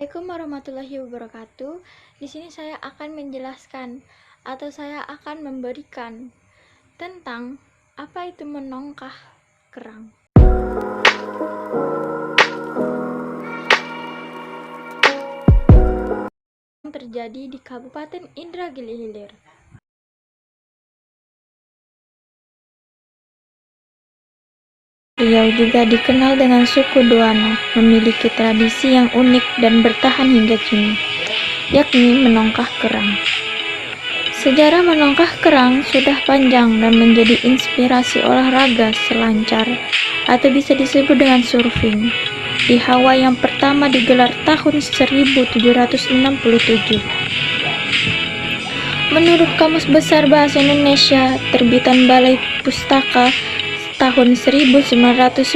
Assalamualaikum warahmatullahi wabarakatuh. Di sini saya akan menjelaskan atau saya akan memberikan tentang apa itu menongkah kerang. Yang terjadi di Kabupaten Indragiri Hilir. Riau juga dikenal dengan suku Doano, memiliki tradisi yang unik dan bertahan hingga kini, yakni menongkah kerang. Sejarah menongkah kerang sudah panjang dan menjadi inspirasi olahraga selancar atau bisa disebut dengan surfing di Hawaii yang pertama digelar tahun 1767. Menurut Kamus Besar Bahasa Indonesia terbitan Balai Pustaka tahun 1999,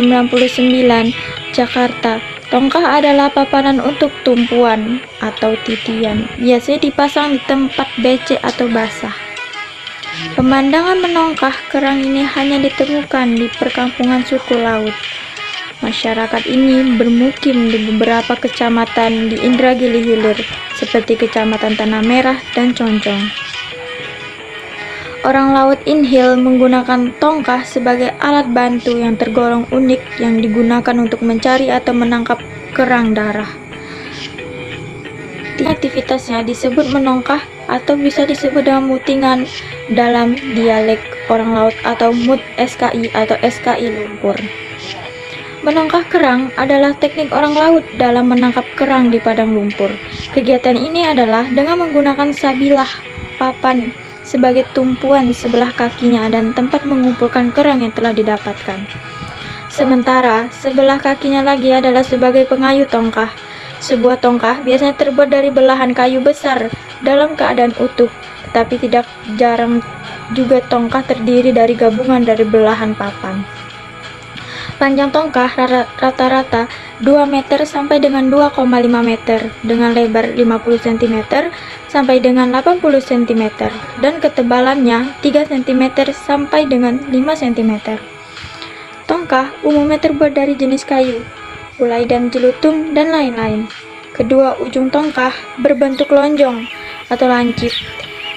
Jakarta, tongkah adalah papanan untuk tumpuan atau titian, biasanya dipasang di tempat becek atau basah. Pemandangan menongkah kerang ini hanya ditemukan di perkampungan suku laut. Masyarakat ini bermukim di beberapa kecamatan di Indragiri Hilir, seperti Kecamatan Tanah Merah dan Concong. Orang laut Inhil menggunakan tongkah sebagai alat bantu yang tergolong unik yang digunakan untuk mencari atau menangkap kerang darah. Aktivitasnya disebut menongkah atau bisa disebut dengan mutingan dalam dialek orang laut atau mut SKI atau SKI lumpur. Menongkah kerang adalah teknik orang laut dalam menangkap kerang di padang lumpur. Kegiatan ini adalah dengan menggunakan sabilah papan sebagai tumpuan di sebelah kakinya dan tempat mengumpulkan kerang yang telah didapatkan. Sementara sebelah kakinya lagi adalah sebagai pengayuh tongkah. Sebuah tongkah biasanya terbuat dari belahan kayu besar dalam keadaan utuh, tetapi tidak jarang juga tongkah terdiri dari gabungan dari belahan papan. Panjang tongkah rata-rata 2 meter sampai dengan 2,5 meter dengan lebar 50 cm sampai dengan 80 cm dan ketebalannya 3 cm sampai dengan 5 cm. Tongkah umumnya terbuat dari jenis kayu, ulai dan jelutung dan lain-lain. Kedua ujung tongkah berbentuk lonjong atau lancip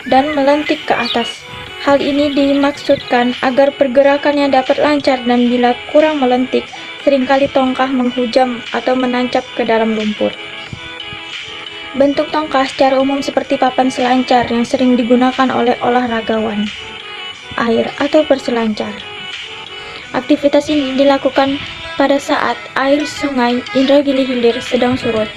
dan melentik ke atas. Hal ini dimaksudkan agar pergerakannya dapat lancar dan bila kurang melentik, seringkali tongkah menghujam atau menancap ke dalam lumpur. Bentuk tongkah secara umum seperti papan selancar yang sering digunakan oleh olahragawan air atau berselancar. Aktivitas ini dilakukan pada saat air sungai Indragiri Hilir sedang surut.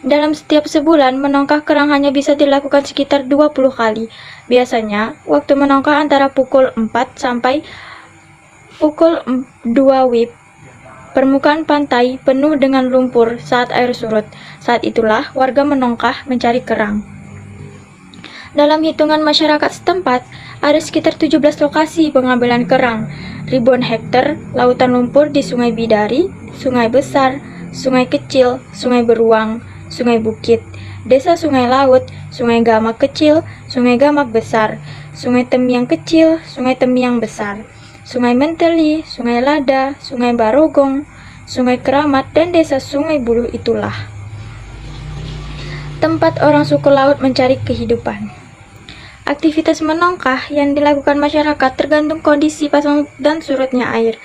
Dalam setiap sebulan, menongkah kerang hanya bisa dilakukan sekitar 20 kali. Biasanya, waktu menongkah antara pukul 4 sampai pukul 2 WIB. Permukaan pantai penuh dengan lumpur saat air surut. Saat itulah warga menongkah mencari kerang. Dalam hitungan masyarakat setempat, ada sekitar 17 lokasi pengambilan kerang, ribuan hektar lautan lumpur di Sungai Bidari, Sungai Besar, Sungai Kecil, Sungai Beruang, Sungai Bukit, Desa Sungai Laut, Sungai Gamak Kecil, Sungai Gamak Besar, Sungai Temiang Kecil, Sungai Temiang Besar, Sungai Menteli, Sungai Lada, Sungai Barogong, Sungai Keramat, dan Desa Sungai Buluh itulah tempat orang suku laut mencari kehidupan. Aktivitas menongkah yang dilakukan masyarakat tergantung kondisi pasang dan surutnya air.